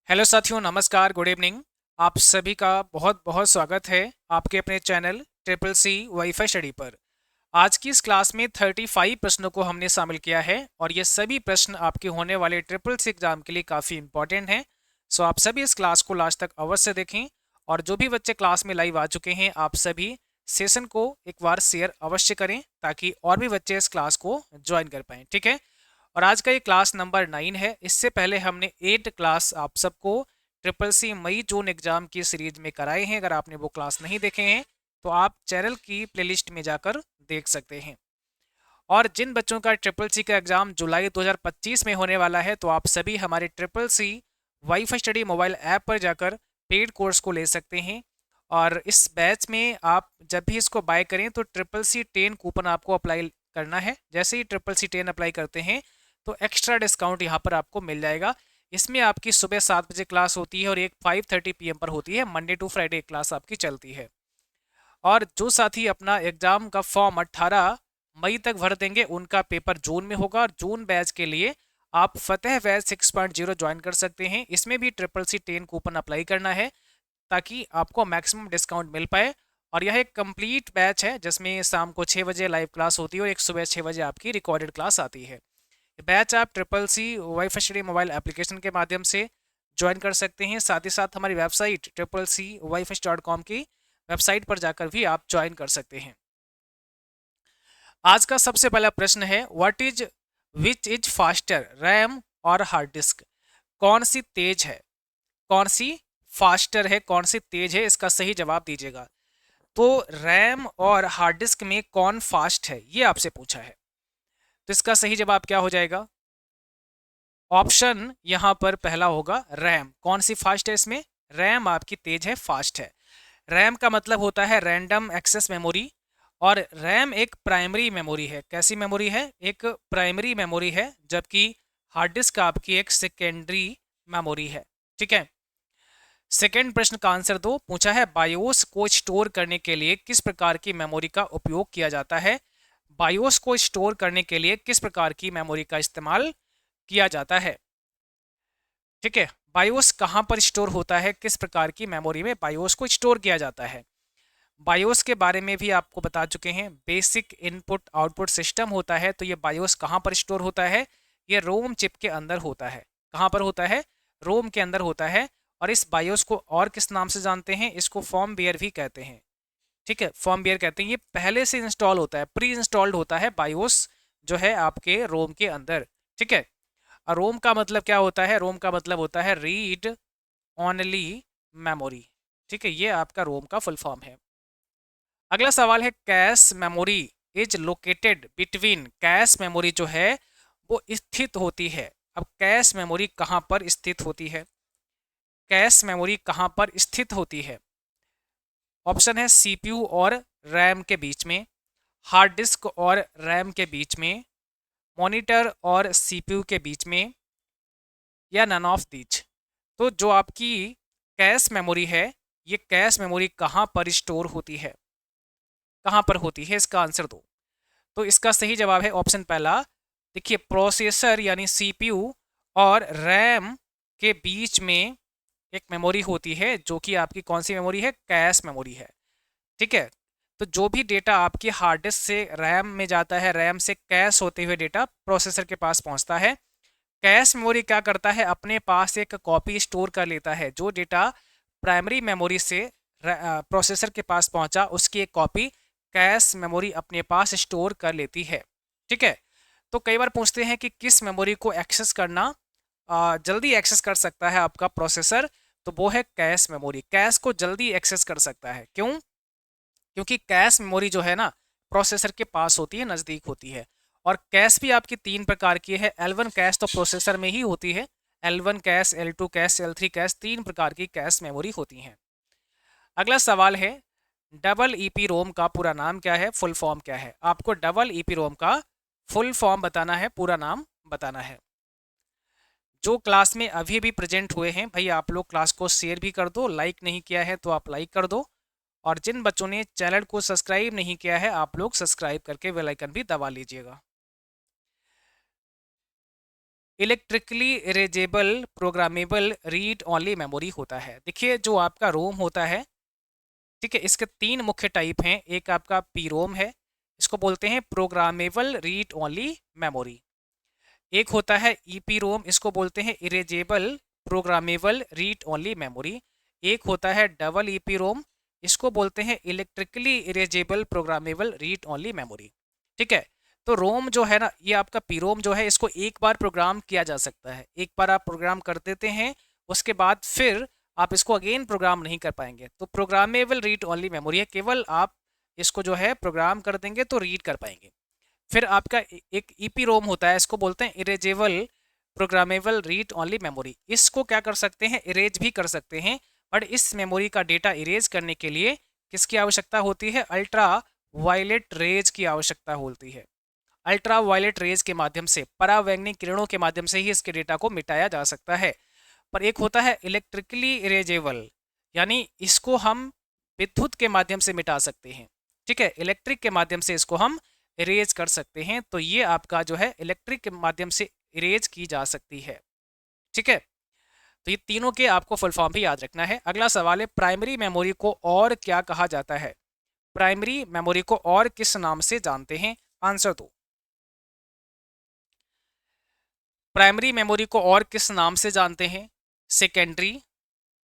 Hello साथियों, नमस्कार, good evening. आप सभी का बहुत बहुत स्वागत है आपके अपने channel triple C wifi study पर। आज की इस क्लास में 35 प्रश्नों को हमने शामिल किया है और ये सभी प्रश्न आपके होने वाले ट्रिपल सी एग्जाम के लिए काफ़ी इंपॉर्टेंट हैं। सो आप सभी इस क्लास को लास्ट तक अवश्य देखें और जो भी बच्चे क्लास में लाइव आ चुके हैं आप सभी सेशन को एक बार शेयर अवश्य करें ताकि और भी बच्चे इस क्लास को ज्वाइन कर पाएँ। ठीक है। और आज का ये क्लास नंबर 9 है। इससे पहले हमने 8 क्लास आप सबको ट्रिपल सी मई जून एग्जाम की सीरीज में कराए हैं। अगर आपने वो क्लास नहीं देखे हैं तो आप चैनल की प्लेलिस्ट में जाकर देख सकते हैं। और जिन बच्चों का ट्रिपल सी का एग्जाम जुलाई 2025 में होने वाला है तो आप सभी हमारे triple C wifi study mobile app पर जाकर पेड कोर्स को ले सकते हैं। और इस बैच में आप जब भी इसको बाय करें तो ट्रिपल सी 10 कूपन आपको अप्लाई करना है। जैसे ही ट्रिपल सी 10 अप्लाई करते हैं तो एक्स्ट्रा डिस्काउंट यहाँ पर आपको मिल जाएगा। इसमें आपकी सुबह 7 बजे क्लास होती है और एक 5:30 PM पर होती है। मंडे टू फ्राइडे क्लास आपकी चलती है। और जो साथी अपना एग्जाम का फॉर्म 18 मई तक भर देंगे उनका पेपर जून में होगा। और जून बैच के लिए आप फतेह बैच 6.0 ज्वाइन कर सकते हैं। इसमें भी ट्रिपल सी 10 कूपन अप्लाई करना है ताकि आपको मैक्सिमम डिस्काउंट मिल पाए। और यह एक कंप्लीट बैच है जिसमें शाम को 6 बजे लाइव क्लास होती है और एक सुबह 6 बजे आपकी रिकॉर्डेड क्लास आती है। बैच आप triple C wifi study mobile application के माध्यम से ज्वाइन कर सकते हैं। साथ ही साथ हमारी वेबसाइट TRIPPLECWIFI.com की वेबसाइट पर जाकर भी आप ज्वाइन कर सकते हैं। आज का सबसे पहला प्रश्न है विच इज फास्टर, रैम और हार्ड डिस्क? कौन सी तेज है, कौन सी फास्टर है, कौन सी तेज है, इसका सही जवाब दीजिएगा। तो रैम और हार्ड डिस्क में कौन फास्ट है ये आपसे पूछा है। तो इसका सही जवाब क्या हो जाएगा? ऑप्शन यहां पर पहला होगा रैम। कौन सी फास्ट है इसमें? रैम आपकी तेज है, फास्ट है। रैम का मतलब होता है रैंडम एक्सेस मेमोरी। और रैम एक प्राइमरी मेमोरी है। कैसी मेमोरी है? एक प्राइमरी मेमोरी है। जबकि हार्ड डिस्क आपकी एक सेकेंडरी मेमोरी है। ठीक है। सेकेंड प्रश्न का आंसर दो। पूछा है बायोस को स्टोर करने के लिए किस प्रकार की मेमोरी का उपयोग किया जाता है? बायोस को स्टोर करने के लिए किस प्रकार की मेमोरी का इस्तेमाल किया जाता है? ठीक है। बायोस कहां पर स्टोर होता है, किस प्रकार की मेमोरी में बायोस को स्टोर किया जाता है? बायोस के बारे में भी आपको बता चुके हैं। बेसिक इनपुट आउटपुट सिस्टम होता है। तो ये बायोस कहां पर स्टोर होता है? ये रोम चिप के अंदर होता है। कहां पर होता है? रोम के अंदर होता है। और इस बायोस को और किस नाम से जानते हैं? इसको फर्मवेयर भी कहते हैं। ठीक है, फर्मवेयर कहते हैं। ये पहले से इंस्टॉल होता है, प्री इंस्टॉल्ड होता है बायोस जो है आपके रोम के अंदर। ठीक है। और रोम का मतलब क्या होता है? रोम का मतलब होता है रीड ओनली मेमोरी। ठीक है, ये आपका रोम का फुल फॉर्म है। अगला सवाल है cache memory is located between. Cache memory जो है वो स्थित होती है। अब कैश मेमोरी कहाँ पर स्थित होती है? कैश मेमोरी कहाँ पर स्थित होती है? ऑप्शन है सीपीयू और रैम के बीच में, हार्ड डिस्क और रैम के बीच में, मॉनिटर और सीपीयू के बीच में, या नन ऑफ दीज। तो जो आपकी कैश मेमोरी है ये कैश मेमोरी कहाँ पर स्टोर होती है, कहाँ पर होती है, इसका आंसर दो। तो इसका सही जवाब है ऑप्शन पहला। देखिए, प्रोसेसर यानी सीपीयू और रैम के बीच में एक मेमोरी होती है जो कि आपकी कौन सी मेमोरी है? कैश मेमोरी है। ठीक है। तो जो भी डेटा आपकी हार्ड डिस्क से रैम में जाता है, रैम से कैश होते हुए डेटा प्रोसेसर के पास पहुंचता है। कैश मेमोरी क्या करता है? अपने पास एक कॉपी स्टोर कर लेता है। जो डेटा प्राइमरी मेमोरी से प्रोसेसर के पास पहुंचा उसकी एक कॉपी कैश मेमोरी अपने पास स्टोर कर लेती है। ठीक है। तो कई बार पूछते हैं कि किस मेमोरी को एक्सेस करना जल्दी एक्सेस कर सकता है आपका प्रोसेसर? तो वो है कैश मेमोरी। कैश को जल्दी एक्सेस कर सकता है। क्यों? क्योंकि कैश मेमोरी जो है ना प्रोसेसर के पास होती है, नज़दीक होती है। और कैश भी आपकी 3 प्रकार की है। L1 कैश तो प्रोसेसर में ही होती है। L1 cash, L2 cash, L3 cash, 3 प्रकार की कैश मेमोरी होती हैं। अगला सवाल है डबल ईपी रोम का पूरा नाम क्या है, फुल फॉर्म क्या है? आपको डबल ईपी रोम का फुल फॉर्म बताना है, पूरा नाम बताना है। जो क्लास में अभी भी प्रेजेंट हुए हैं भाई आप लोग क्लास को शेयर भी कर दो। लाइक नहीं किया है तो आप लाइक कर दो। और जिन बच्चों ने चैनल को सब्सक्राइब नहीं किया है आप लोग सब्सक्राइब करके बेल आइकन भी दबा लीजिएगा। Electrically erasable programmable read only memory होता है। देखिए जो आपका रोम होता है, ठीक है, इसके तीन मुख्य टाइप हैं। एक आपका पी रोम है, इसको बोलते हैं प्रोग्रामेबल रीड ओनली मेमोरी। एक होता है ईपी रोम, इसको बोलते हैं erasable programmable read only memory. एक होता है डबल ईपी रोम, इसको बोलते हैं electrically erasable programmable read only memory. ठीक है, तो रोम जो है ना, ये आपका पी रोम जो है, इसको एक बार प्रोग्राम किया जा सकता है। एक बार आप प्रोग्राम कर देते हैं, उसके बाद फिर आप इसको अगेन प्रोग्राम नहीं कर पाएंगे। तो प्रोग्रामेबल रीड ओनली मेमोरी है, केवल आप इसको जो है प्रोग्राम कर देंगे तो रीड कर पाएंगे। फिर आपका एक ईपी रोम होता है, इसको बोलते हैं erasable programmable read only memory. इसको क्या कर सकते हैं, इरेज भी कर सकते हैं, बट इस मेमोरी का डेटा इरेज करने के लिए किसकी आवश्यकता होती है, अल्ट्रा वायलेट रेज की आवश्यकता होती है। अल्ट्रा वायलेट रेज के माध्यम से, परावैंगनिक किरणों के माध्यम से ही इसके डेटा को मिटाया जा सकता है। पर एक होता है इलेक्ट्रिकली इरेजेबल, यानी इसको हम विद्युत के माध्यम से मिटा सकते हैं। ठीक है, इलेक्ट्रिक के माध्यम से इसको हम इरेज कर सकते हैं। तो ये आपका जो है इलेक्ट्रिक के माध्यम से इरेज की जा सकती है। ठीक है, तो ये तीनों के आपको फुल फॉर्म भी याद रखना है। अगला सवाल है, प्राइमरी मेमोरी को और क्या कहा जाता है? प्राइमरी मेमोरी को और किस नाम से जानते हैं? आंसर दो। प्राइमरी मेमोरी को और किस नाम से जानते हैं? Secondary,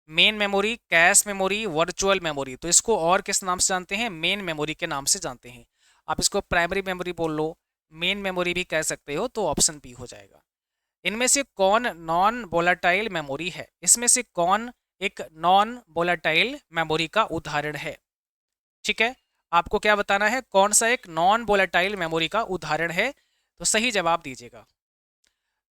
main memory, cache memory, virtual memory. तो इसको और किस नाम से जानते हैं? मेन मेमोरी के नाम से जानते हैं। आप इसको प्राइमरी मेमोरी बोल लो, मेन मेमोरी भी कह सकते हो, तो ऑप्शन बी हो जाएगा। इनमें से कौन नॉन वोलाटाइल मेमोरी है? इसमें से कौन एक नॉन वोलाटाइल मेमोरी का उदाहरण है? ठीक है, आपको क्या बताना है, कौन सा एक नॉन वोलाटाइल मेमोरी का उदाहरण है? तो सही जवाब दीजिएगा।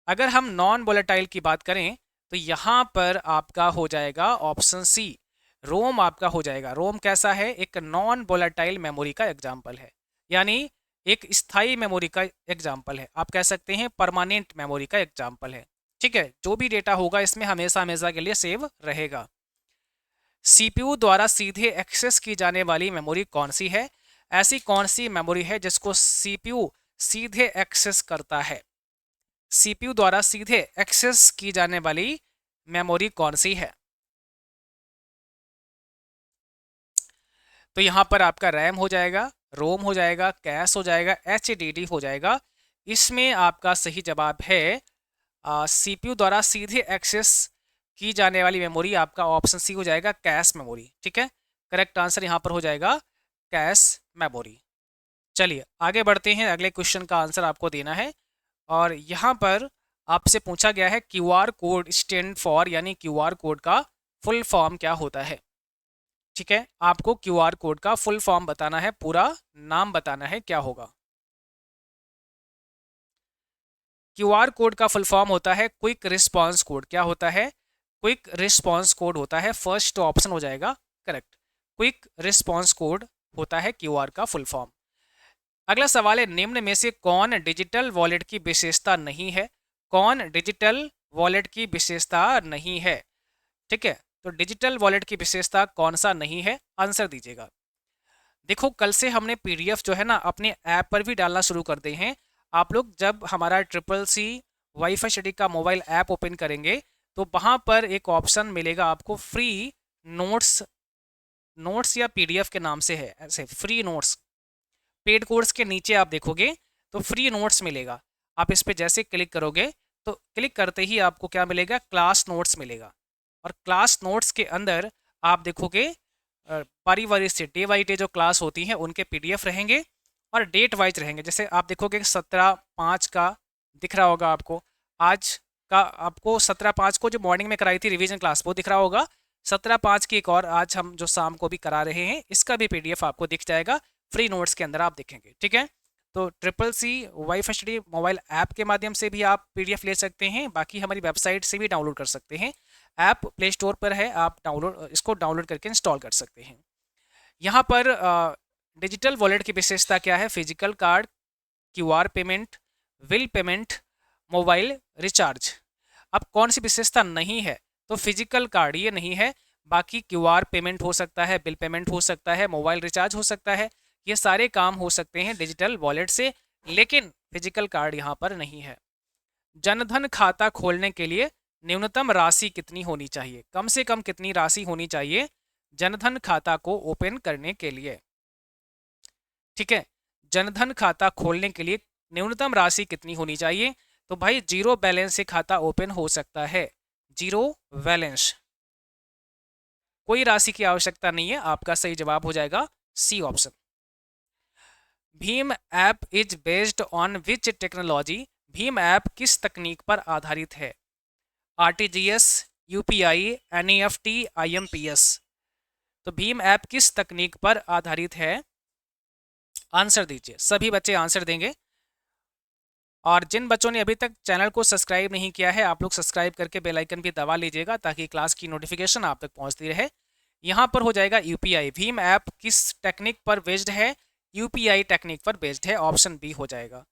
अगर हम नॉन वोलेटाइल की बात करें तो यहां पर आपका हो जाएगा ऑप्शन सी, रोम आपका हो जाएगा। रोम कैसा है? एक नॉन वोलेटाइल मेमोरी का एग्जाम्पल है, यानी एक स्थायी मेमोरी का एग्जाम्पल है। आप कह सकते हैं परमानेंट मेमोरी का एग्जाम्पल है। ठीक है, जो भी डेटा होगा इसमें हमेशा हमेशा के लिए सेव रहेगा। सीपीयू द्वारा सीधे एक्सेस की जाने वाली मेमोरी कौन सी है? ऐसी कौन सी मेमोरी है जिसको सीपीयू सीधे एक्सेस करता है? सीपीयू द्वारा सीधे एक्सेस की जाने वाली मेमोरी कौन सी है? तो यहां पर आपका रैम हो जाएगा, रोम हो जाएगा, कैश हो जाएगा, एचडीडी हो जाएगा। इसमें आपका सही जवाब है सीपीयू द्वारा सीधे एक्सेस की जाने वाली मेमोरी, आपका ऑप्शन सी हो जाएगा, कैश मेमोरी। ठीक है, करेक्ट आंसर यहां पर हो जाएगा कैश मेमोरी। चलिए आगे बढ़ते हैं, अगले क्वेश्चन का आंसर आपको देना है। और यहाँ पर आपसे पूछा गया है क्यूआर कोड स्टैंड फॉर, यानी क्यूआर कोड का फुल फॉर्म क्या होता है? ठीक है, आपको क्यूआर कोड का फुल फॉर्म बताना है, पूरा नाम बताना है, क्या होगा? क्यूआर कोड का फुल फॉर्म होता है क्विक रिस्पॉन्स कोड। क्या होता है? क्विक रिस्पॉन्स कोड होता है। फर्स्ट ऑप्शन हो जाएगा करेक्ट, क्विक रिस्पॉन्स कोड होता है क्यूआर का फुल फॉर्म। अगला सवाल है, निम्न में से कौन डिजिटल वॉलेट की विशेषता नहीं है? कौन डिजिटल वॉलेट की विशेषता नहीं है? ठीक है, तो डिजिटल वॉलेट की विशेषता कौन सा नहीं है? आंसर दीजिएगा। देखो कल से हमने पीडीएफ जो है ना अपने ऐप पर भी डालना शुरू कर दिए हैं। आप लोग जब हमारा ट्रिपल सी वाईफाई स्टडी का मोबाइल ऐप ओपन करेंगे तो वहाँ पर एक ऑप्शन मिलेगा आपको, फ्री नोट्स, नोट्स या पीडीएफ के नाम से है, ऐसे फ्री नोट्स। पेड कोर्स के नीचे आप देखोगे तो फ्री नोट्स मिलेगा। आप इस पर जैसे क्लिक करोगे तो क्लिक करते ही आपको क्या मिलेगा? क्लास नोट्स मिलेगा। और क्लास नोट्स के अंदर आप देखोगे बारी बारी से डे बाई डे जो क्लास होती हैं उनके पीडीएफ रहेंगे और डेट वाइज रहेंगे। जैसे आप देखोगे 17/5 का दिख रहा होगा आपको, आज का आपको 17/5 को जो मॉर्निंग में कराई थी रिवीजन क्लास वो दिख रहा होगा। 17/5 की एक और आज हम जो शाम को भी करा रहे हैं इसका भी पीडीएफ आपको दिख जाएगा, फ्री नोट्स के अंदर आप देखेंगे। ठीक है, तो triple C wifi study mobile app के माध्यम से भी आप पीडीएफ ले सकते हैं, बाकी हमारी वेबसाइट से भी डाउनलोड कर सकते हैं। ऐप प्ले स्टोर पर है, आप इसको डाउनलोड करके इंस्टॉल कर सकते हैं। यहाँ पर डिजिटल वॉलेट की विशेषता क्या है? Physical card, QR payment, bill payment, mobile recharge. अब कौन सी विशेषता नहीं है? तो फिजिकल कार्ड ये नहीं है, बाकी क्यूआर पेमेंट हो सकता है, बिल पेमेंट हो सकता है, मोबाइल रिचार्ज हो सकता है, ये सारे काम हो सकते हैं डिजिटल वॉलेट से, लेकिन फिजिकल कार्ड यहाँ पर नहीं है। जनधन खाता खोलने के लिए न्यूनतम राशि कितनी होनी चाहिए, कम से कम कितनी राशि होनी चाहिए जनधन खाता को ओपन करने के लिए। ठीक है, जनधन खाता खोलने के लिए न्यूनतम राशि कितनी होनी चाहिए? तो भाई जीरो बैलेंस से खाता ओपन हो सकता है, जीरो बैलेंस, कोई राशि की आवश्यकता नहीं है। आपका सही जवाब हो जाएगा C option. Bhim app is based on which technology? Bhim app किस तकनीक पर आधारित है? RTGS, UPI, NEFT, IMPS. तो भीम ऐप किस तकनीक पर आधारित है? आंसर दीजिए, सभी बच्चे आंसर देंगे। और जिन बच्चों ने अभी तक चैनल को सब्सक्राइब नहीं किया है, आप लोग सब्सक्राइब करके बेल आइकन भी दबा लीजिएगा ताकि क्लास की नोटिफिकेशन आप तक पहुंचती रहे। यहाँ पर हो जाएगा यूपीआई। भीम ऐप किस टेक्निक पर बेस्ड है? यूपीआई टेक्निक पर बेस्ड है, ऑप्शन बी हो जाएगा।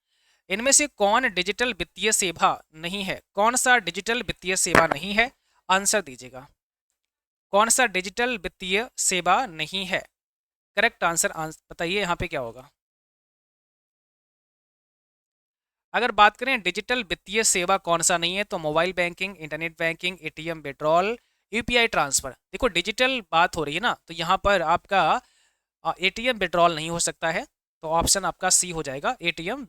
इनमें से कौन डिजिटल वित्तीय सेवा नहीं है? कौन सा डिजिटल वित्तीय सेवा नहीं है? आंसर दीजिएगा, कौन सा डिजिटल वित्तीय सेवा नहीं है? करेक्ट आंसर बताइए यहाँ पे क्या होगा। अगर बात करें डिजिटल वित्तीय सेवा कौन सा नहीं है, तो mobile banking, internet banking, ATM withdrawal, UPI transfer. देखो डिजिटल बात हो रही है ना, तो यहाँ पर आपका एटीएम विड्रॉल नहीं हो सकता है, तो ऑप्शन आपका सी हो जाएगा, एटीएम।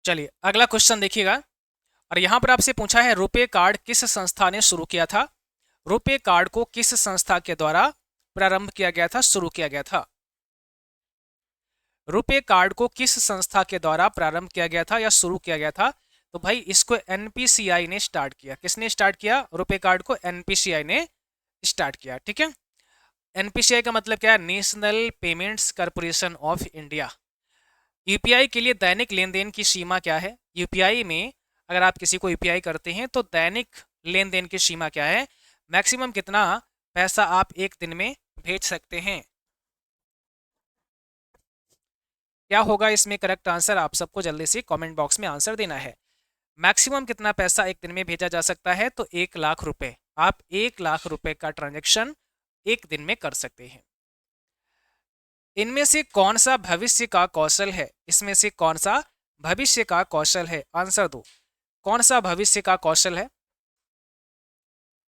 चलिए अगला क्वेश्चन देखिएगा, और यहाँ पर आपसे पूछा है रुपे कार्ड किस संस्था ने शुरू किया था? रुपे कार्ड को किस संस्था के द्वारा प्रारंभ किया गया था, शुरू किया गया था? रुपे कार्ड को किस संस्था के द्वारा प्रारंभ किया गया था या शुरू किया गया था? तो भाई इसको एनपीसीआई ने स्टार्ट किया। किसने स्टार्ट किया? रुपे कार्ड को एनपीसीआई ने स्टार्ट किया। ठीक है, एनपीसीआई का मतलब क्या है? National payments corporation of India. UPI के लिए दैनिक लेन देन की सीमा क्या है? यूपीआई में अगर आप किसी को यूपीआई करते हैं तो दैनिक लेन देन की सीमा क्या है? मैक्सिमम कितना पैसा आप एक दिन में भेज सकते हैं? क्या होगा इसमें करेक्ट आंसर? आप सबको जल्दी से कमेंट बॉक्स में आंसर देना है। मैक्सिमम कितना पैसा एक दिन में भेजा जा सकता है? तो 1 लाख रुपए। आप 1 लाख रुपए का ट्रांजेक्शन एक दिन में कर सकते हैं। इनमें से कौन सा भविष्य का कौशल है? इसमें से कौन सा भविष्य का कौशल है? आंसर दो, कौन सा भविष्य का कौशल है?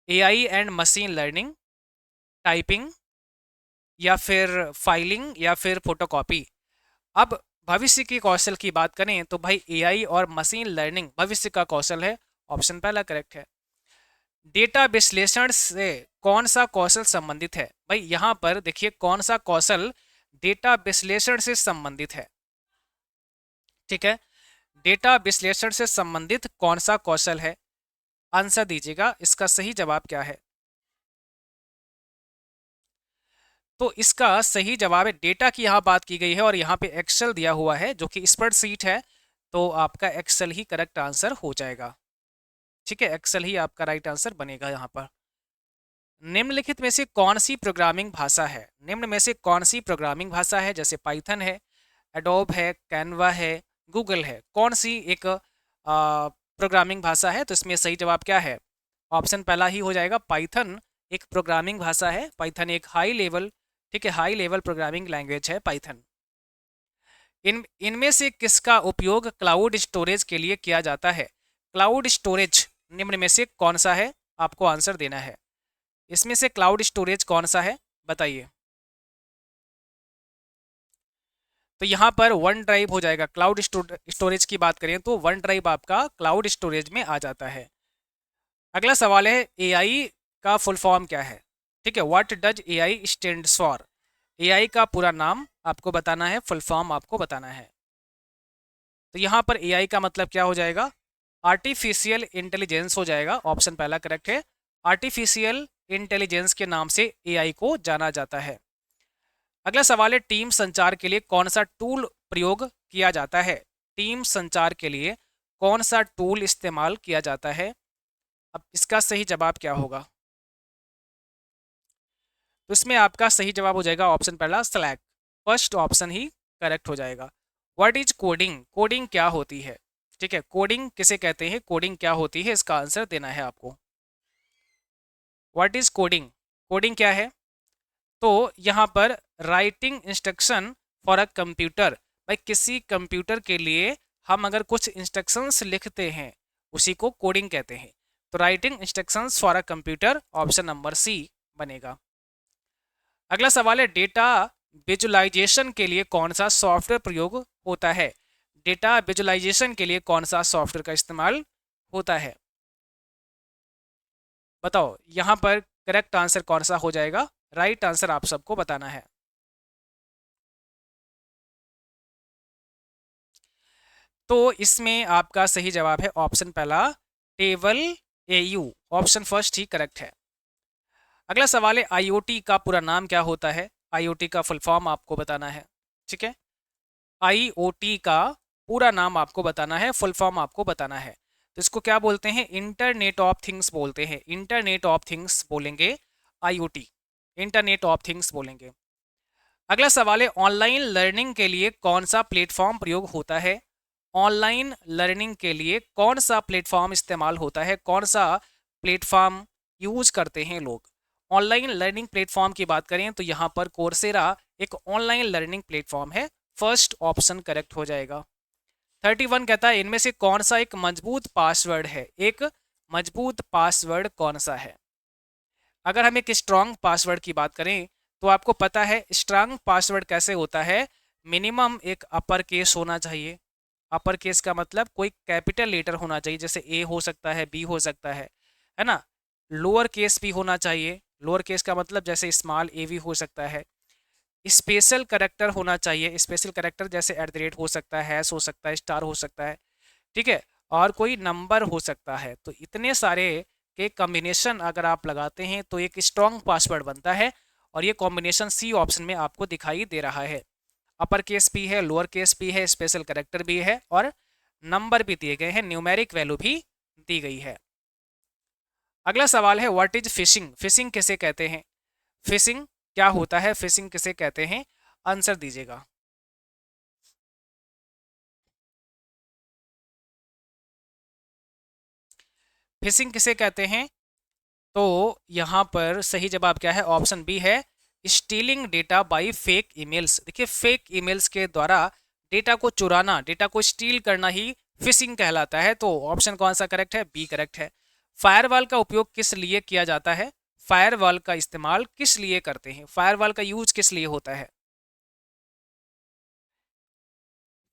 AI and machine learning, typing, या फिर फाइलिंग, या फिर फोटोकॉपी? अब भविष्य के कौशल की बात करें तो भाई एआई और मशीन लर्निंग भविष्य का कौशल है, ऑप्शन पहला करेक्ट है। डेटा विश्लेषण से कौन सा कौशल संबंधित है? भाई यहां पर देखिए कौन सा कौशल डेटा विश्लेषण से संबंधित है। ठीक है, डेटा विश्लेषण से संबंधित कौन सा कौशल है? आंसर दीजिएगा, इसका सही जवाब क्या है? तो इसका सही जवाब है, डेटा की यहाँ बात की गई है और यहाँ पे एक्सेल दिया हुआ है जो कि स्प्रेडशीट है, तो आपका एक्सेल ही करेक्ट आंसर हो जाएगा। ठीक है, एक्सेल ही आपका राइट आंसर बनेगा यहाँ पर। निम्नलिखित में से कौन सी प्रोग्रामिंग भाषा है? निम्न में से कौन सी प्रोग्रामिंग भाषा है? जैसे पाइथन है, एडोब है, कैनवा है, गूगल है, कौन सी एक प्रोग्रामिंग भाषा है? तो इसमें सही जवाब क्या है? ऑप्शन पहला ही हो जाएगा, पाइथन एक प्रोग्रामिंग भाषा है। पाइथन एक हाई लेवल, ठीक है, हाई लेवल प्रोग्रामिंग लैंग्वेज है पाइथन। इनमें से किसका उपयोग क्लाउड स्टोरेज के लिए किया जाता है? क्लाउड स्टोरेज निम्न में से कौन सा है? आपको आंसर देना है। इसमें से क्लाउड स्टोरेज कौन सा है, बताइए। तो यहाँ पर वन ड्राइव हो जाएगा। क्लाउड स्टोरेज की बात करें तो वन ड्राइव आपका क्लाउड स्टोरेज में आ जाता है। अगला सवाल है एआई का फुल फॉर्म क्या है? ठीक है, what does AI stands for? AI का पूरा नाम आपको बताना है, फुल फॉर्म आपको बताना है। तो यहाँ पर एआई का मतलब क्या हो जाएगा? आर्टिफिशियल इंटेलिजेंस हो जाएगा, ऑप्शन पहला करेक्ट है। आर्टिफिशियल इंटेलिजेंस के नाम से एआई को जाना जाता है। अगला सवाल है टीम संचार के लिए कौन सा टूल प्रयोग किया जाता है? टीम संचार के लिए कौन सा टूल इस्तेमाल किया जाता है? अब इसका सही जवाब क्या होगा? तो इसमें आपका सही जवाब हो जाएगा ऑप्शन पहला, स्लैक। फर्स्ट ऑप्शन ही करेक्ट हो जाएगा। What is coding? कोडिंग क्या होती है? ठीक है, कोडिंग किसे कहते हैं, कोडिंग क्या होती है, इसका आंसर देना है आपको। What is coding? कोडिंग क्या है? तो यहाँ पर writing instruction for a computer, भाई किसी कंप्यूटर के लिए हम अगर कुछ इंस्ट्रक्शंस लिखते हैं उसी को कोडिंग कहते हैं। तो writing instructions for a computer, option number C बनेगा। अगला सवाल है डेटा विजुलाइजेशन के लिए कौन सा सॉफ्टवेयर प्रयोग होता है। डेटा विजुलाइजेशन के लिए कौन सा सॉफ्टवेयर का इस्तेमाल होता है, बताओ यहां पर करेक्ट आंसर कौन सा हो जाएगा। राइट आंसर आप सबको बताना है। तो इसमें आपका सही जवाब है ऑप्शन पहला, टेबल एयू, ऑप्शन फर्स्ट ही करेक्ट है। अगला सवाल है आईओटी का पूरा नाम क्या होता है। आईओटी का फुल फॉर्म आपको बताना है, ठीक है। आईओटी का पूरा नाम आपको बताना है, फुल फॉर्म आपको बताना है। तो इसको क्या बोलते हैं, इंटरनेट ऑफ थिंग्स बोलते हैं। इंटरनेट ऑफ थिंग्स बोलेंगे आईओटी, इंटरनेट ऑफ थिंग्स बोलेंगे। अगला सवाल है ऑनलाइन लर्निंग के लिए कौन सा प्लेटफॉर्म प्रयोग होता है। ऑनलाइन लर्निंग के लिए कौन सा प्लेटफॉर्म इस्तेमाल होता है, कौन सा प्लेटफॉर्म यूज करते हैं लोग। ऑनलाइन लर्निंग प्लेटफॉर्म की बात करें तो यहाँ पर कोर्सेरा एक ऑनलाइन लर्निंग प्लेटफॉर्म है, फर्स्ट ऑप्शन करेक्ट हो जाएगा। 31 कहता है इनमें से कौन सा एक मजबूत पासवर्ड है। एक मजबूत पासवर्ड कौन सा है। अगर हम एक स्ट्रांग पासवर्ड की बात करें तो आपको पता है स्ट्रांग पासवर्ड कैसे होता है, मिनिमम एक अपर केस होना चाहिए। अपर केस का मतलब कोई कैपिटल लेटर होना चाहिए, जैसे ए हो सकता है, बी हो सकता है ना। लोअर केस भी होना चाहिए, लोअर केस का मतलब जैसे स्मॉल ए भी हो सकता है। स्पेशल करेक्टर होना चाहिए, स्पेशल करेक्टर जैसे एट द रेट हो सकता है, हैश हो सकता है, स्टार हो सकता है, ठीक है। और कोई नंबर हो सकता है। तो इतने सारे के कॉम्बिनेशन अगर आप लगाते हैं तो एक स्ट्रॉन्ग पासवर्ड बनता है, और ये कॉम्बिनेशन सी ऑप्शन में आपको दिखाई दे रहा है। अपर केस भी है, लोअर केस भी है, स्पेशल करेक्टर भी है, और नंबर भी दिए गए हैं, न्यूमेरिक वैल्यू भी दी गई है। अगला सवाल है व्हाट इज फिशिंग। फिशिंग किसे कहते हैं, फिशिंग क्या होता है, फिशिंग किसे कहते हैं, आंसर दीजिएगा। फिशिंग किसे कहते हैं, तो यहाँ पर सही जवाब क्या है, ऑप्शन बी है, stealing data bye fake emails. देखिए फेक ईमेल्स के द्वारा डेटा को चुराना, डेटा को स्टील करना ही फिशिंग कहलाता है। तो ऑप्शन कौन सा करेक्ट है, बी करेक्ट है। फायरवॉल का उपयोग किस लिए किया जाता है, फायरवॉल का इस्तेमाल किस लिए करते हैं, फायरवॉल का यूज किस लिए होता है।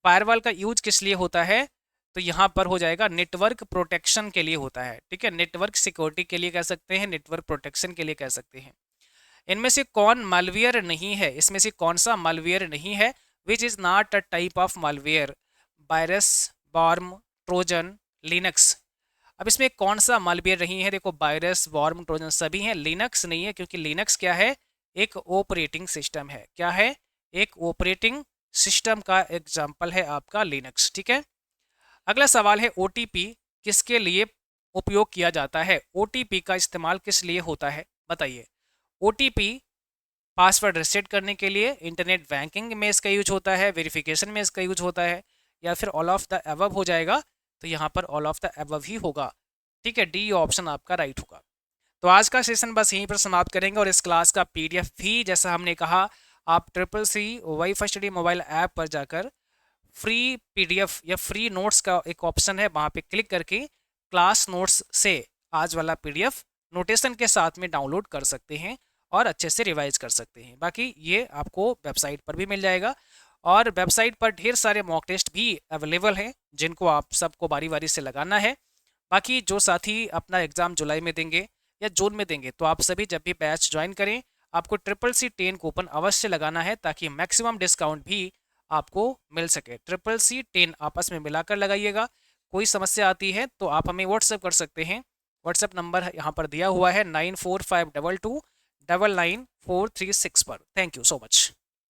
फायरवॉल का यूज किस लिए होता है, तो यहाँ पर हो जाएगा नेटवर्क प्रोटेक्शन के लिए होता है, ठीक है। नेटवर्क सिक्योरिटी के लिए कह सकते हैं, नेटवर्क प्रोटेक्शन के लिए कह सकते हैं। इनमें से कौन मालवेयर नहीं है, इसमें से कौन सा मालवेयर नहीं है, which is not a type of malware, virus, worm, trojan, Linux. अब इसमें कौन सा मालवेयर नहीं है, देखो वायरस, वॉर्म, ट्रोजन सभी हैं, लिनक्स नहीं है, क्योंकि लिनक्स क्या है, एक ऑपरेटिंग सिस्टम है। क्या है, एक ऑपरेटिंग सिस्टम का एग्जाम्पल है आपका लिनक्स, ठीक है। अगला सवाल है ओटीपी किसके लिए उपयोग किया जाता है, ओटीपी का इस्तेमाल किस लिए होता है, बताइए। ओटीपी पासवर्ड रिसेट करने के लिए, इंटरनेट बैंकिंग में इसका यूज होता है, वेरिफिकेशन में इसका यूज होता है, या फिर ऑल ऑफ द अबव हो जाएगा। तो यहाँ पर ऑल ऑफ द अबव ही होगा, ठीक है, डी ऑप्शन आपका राइट होगा। तो आज का सेशन बस यहीं पर समाप्त करेंगे, और इस क्लास का पीडीएफ भी जैसा हमने कहा आप CCC wifi study mobile app पर जाकर फ्री पीडीएफ या फ्री नोट्स का एक ऑप्शन है, वहाँ पे क्लिक करके क्लास नोट्स से आज वाला पीडीएफ नोटेशन के साथ में डाउनलोड कर सकते हैं और अच्छे से रिवाइज कर सकते हैं। बाकी ये आपको वेबसाइट पर भी मिल जाएगा, और वेबसाइट पर ढेर सारे मॉक टेस्ट भी अवेलेबल हैं जिनको आप सबको बारी बारी से लगाना है। बाकी जो साथी अपना एग्ज़ाम जुलाई में देंगे या जून में देंगे, तो आप सभी जब भी बैच ज्वाइन करें आपको CCC10 कूपन अवश्य लगाना है, ताकि मैक्सिमम डिस्काउंट भी आपको मिल सके। CCC10 आपस में मिलाकर लगाइएगा। कोई समस्या आती है तो आप हमें व्हाट्सएप कर सकते हैं, व्हाट्सएप नंबर यहाँ पर दिया हुआ है 9452299436 पर। Thank you so much.